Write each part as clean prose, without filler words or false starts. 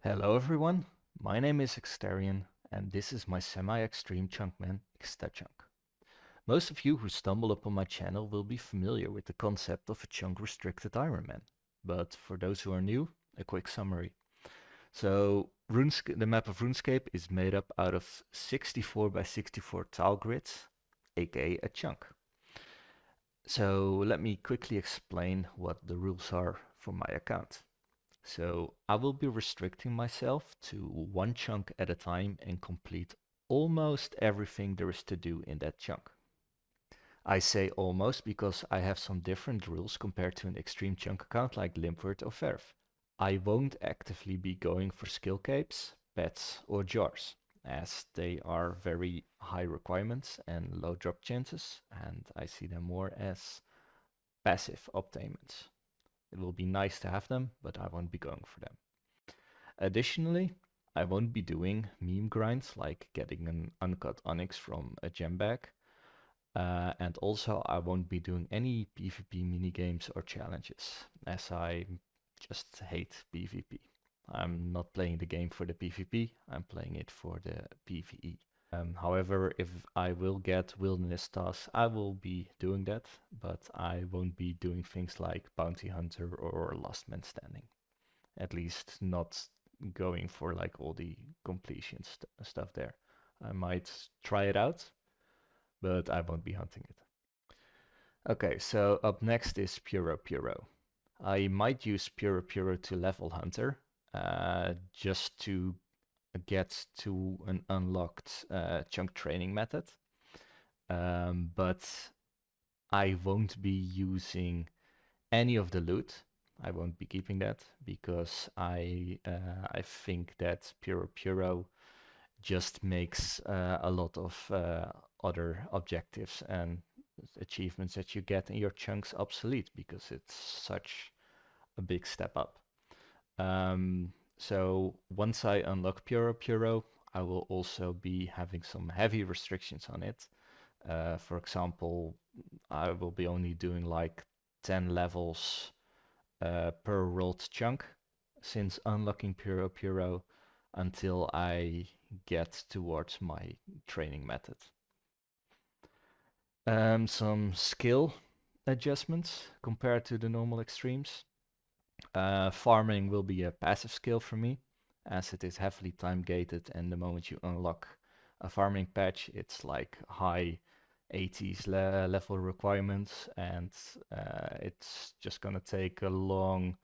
Hello everyone, my name is Ixtarion and this is my Semi-Extreme Chunkman Ixta chunk. Most of you who stumble upon my channel will be familiar with the concept of a chunk restricted Ironman, but for those who are new, a quick summary. So the map of RuneScape is made up out of 64 by 64 tile grids, aka a chunk. So let me quickly explain what the rules are for my account. So I will be restricting myself to one chunk at a time and complete almost everything there is to do in that chunk. I say almost because I have some different rules compared to an extreme chunk account like Limpward or Verve. I won't actively be going for skill capes, pets or jars, as they are very high requirements and low drop chances, and I see them more as passive obtainments. It will be nice to have them, but I won't be going for them. Additionally, I won't be doing meme grinds like getting an uncut onyx from a gem bag. And also I won't be doing any PvP minigames or challenges, as I just hate PvP. I'm not playing the game for the PvP, I'm playing it for the PvE. However, if I will get wilderness tasks, I will be doing that, but I won't be doing things like Bounty Hunter or Last Man Standing. At least not going for like all the completion stuff there. I might try it out, but I won't be hunting it. Okay, so up next is Puro Puro. I might use Puro Puro to level Hunter, just to get to an unlocked chunk training method. But I won't be using any of the loot. I won't be keeping that because I think that Puro Puro just makes a lot of other objectives and achievements that you get in your chunks obsolete because it's such a big step up. So once I unlock Puro Puro, I will also be having some heavy restrictions on it. For example, I will be only doing like 10 levels per rolled chunk since unlocking Puro Puro until I get towards my training method. Some skill adjustments compared to the normal extremes. Farming will be a passive skill for me as it is heavily time gated, and the moment you unlock a farming patch it's like high 80s level requirements, and it's just gonna take a long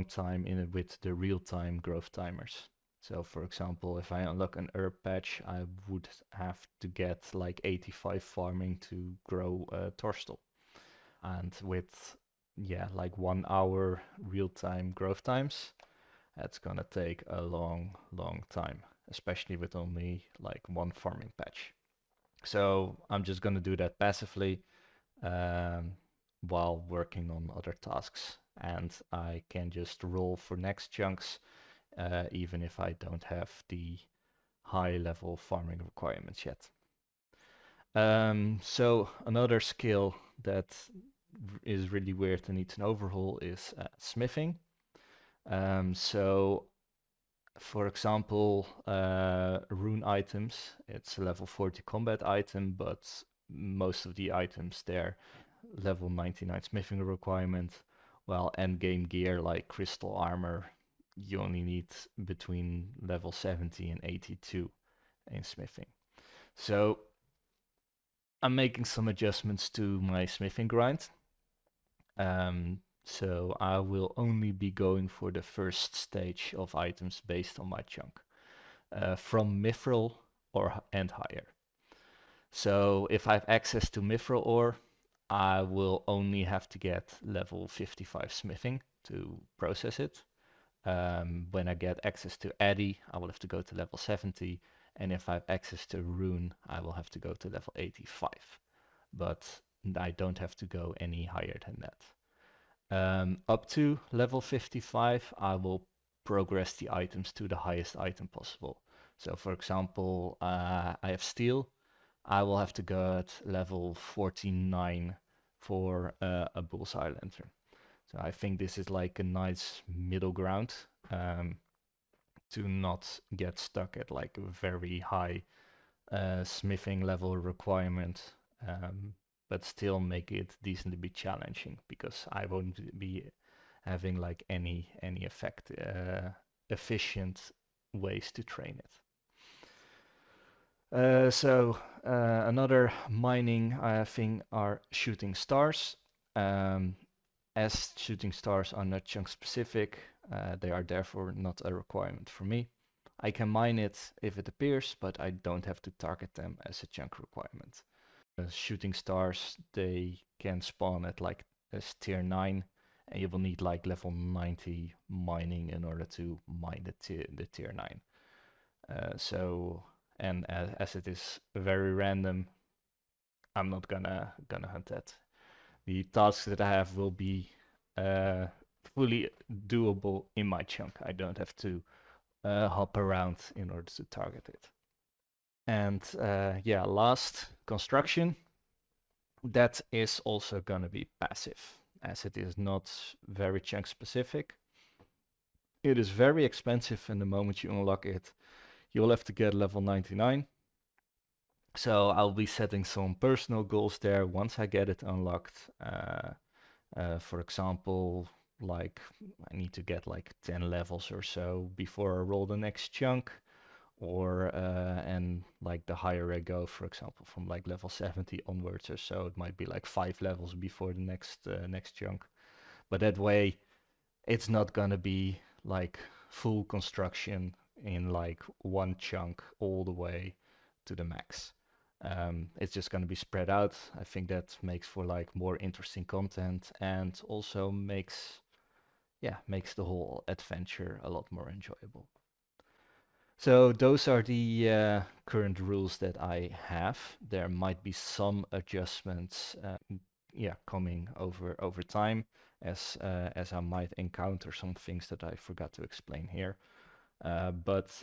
time in it with the real-time growth timers. So for example, if I unlock an herb patch, I would have to get like 85 farming to grow Torstal. And with, yeah, like 1 hour real-time growth times, that's gonna take a long, long time, especially with only like one farming patch. So I'm just gonna do that passively um, while working on other tasks. And I can just roll for next chunks, even if I don't have the high level farming requirements yet. So another skill that is really weird and needs an overhaul is smithing. So for example, rune items, it's a level 40 combat item, but most of the items there level 99 smithing requirement, while endgame gear like crystal armor, you only need between level 70 and 82 in smithing. So I'm making some adjustments to my smithing grind. So I will only be going for the first stage of items based on my chunk, from mithril or and higher. So if I have access to mithril ore, I will only have to get level 55 smithing to process it. When I get access to Addy, I will have to go to level 70, and if I have access to Rune, I will have to go to level 85. But I don't have to go any higher than that. Up to level 55, I will progress the items to the highest item possible. So for example, I have steel. I will have to go at level 49 for a bullseye lantern. So I think this is like a nice middle ground. to not get stuck at like a very high smithing level requirement, but still make it decently challenging, because I won't be having like any effect efficient ways to train it. Another mining thing are shooting stars. Um, as shooting stars are not chunk specific, they are therefore not a requirement for me. I can mine it if it appears, but I don't have to target them as a chunk requirement. Shooting stars, they can spawn at like as tier 9, and you will need like level 90 mining in order to mine the tier 9. And as it is very random, I'm not gonna hunt that. The tasks that I have will be uh, fully doable in my chunk. I don't have to hop around in order to target it. And yeah, last, construction. That is also gonna be passive, as it is not very chunk specific. It is very expensive, and the moment you unlock it, you'll have to get level 99. So I'll be setting some personal goals there once I get it unlocked. For example, like I need to get like 10 levels or so before I roll the next chunk, or and like the higher I go, for example, from like level 70 onwards or so, it might be like 5 levels before the next chunk. But that way, it's not gonna be like full construction in like one chunk all the way to the max. It's just going to be spread out. I think that makes for like more interesting content, and also makes the whole adventure a lot more enjoyable. So those are the current rules that I have. There might be some adjustments, coming over time, as I might encounter some things that I forgot to explain here. But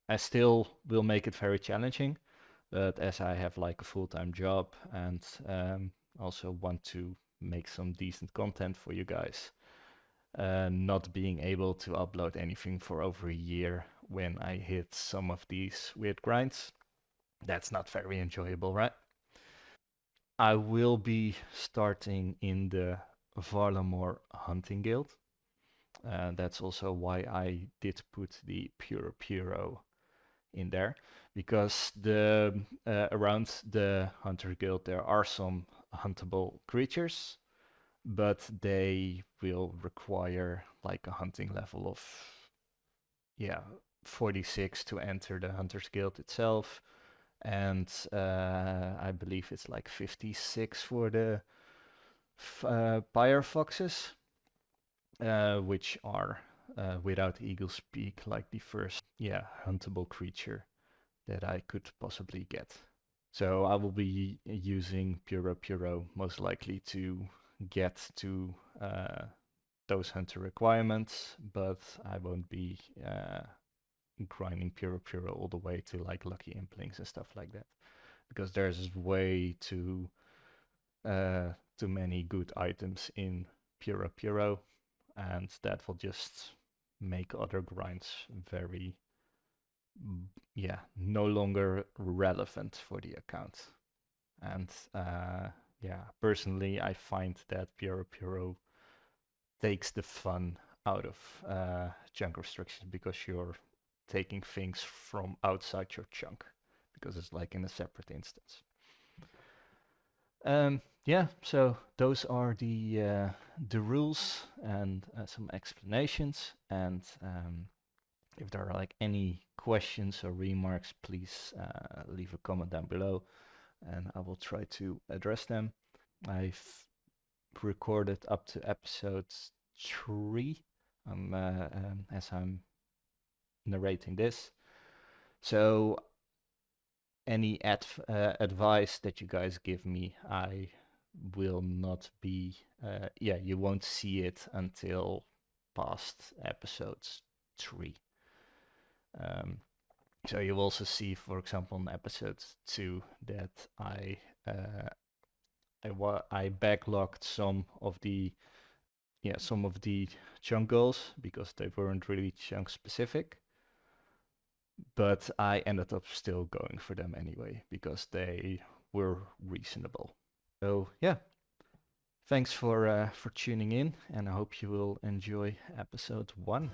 I still will make it very challenging. But as I have like a full-time job, and also want to make some decent content for you guys, not being able to upload anything for over a year when I hit some of these weird grinds, that's not very enjoyable, right? I will be starting in the Varlamore Hunting Guild. That's also why I did put the Puro Puro in there, because the around the Hunter Guild there are some huntable creatures, but they will require like a hunting level of 46 to enter the Hunters Guild itself, and I believe it's like 56 for the Pyre Foxes, which are without Eagle's Peak like the first huntable creature that I could possibly get. So I will be using Puro Puro most likely to get to those hunter requirements, but I won't be grinding Puro Puro all the way to like Lucky Implings and stuff like that, because there's way too many good items in Puro Puro, and that will just make other grinds very no longer relevant for the account. And personally, I find that Puro Puro takes the fun out of chunk restrictions, because you're taking things from outside your chunk, because it's like in a separate instance. So those are the rules and some explanations. And if there are like any questions or remarks, please leave a comment down below, and I will try to address them. I've recorded up to episode 3 as I'm narrating this. So any advice that you guys give me, I will not be, you won't see it until past episodes 3. So you'll also see, for example, in episode 2 that I backlogged some of the chunk goals, because they weren't really chunk specific. but I ended up still going for them anyway because they were reasonable. So yeah, thanks for tuning in, and I hope you will enjoy episode 1.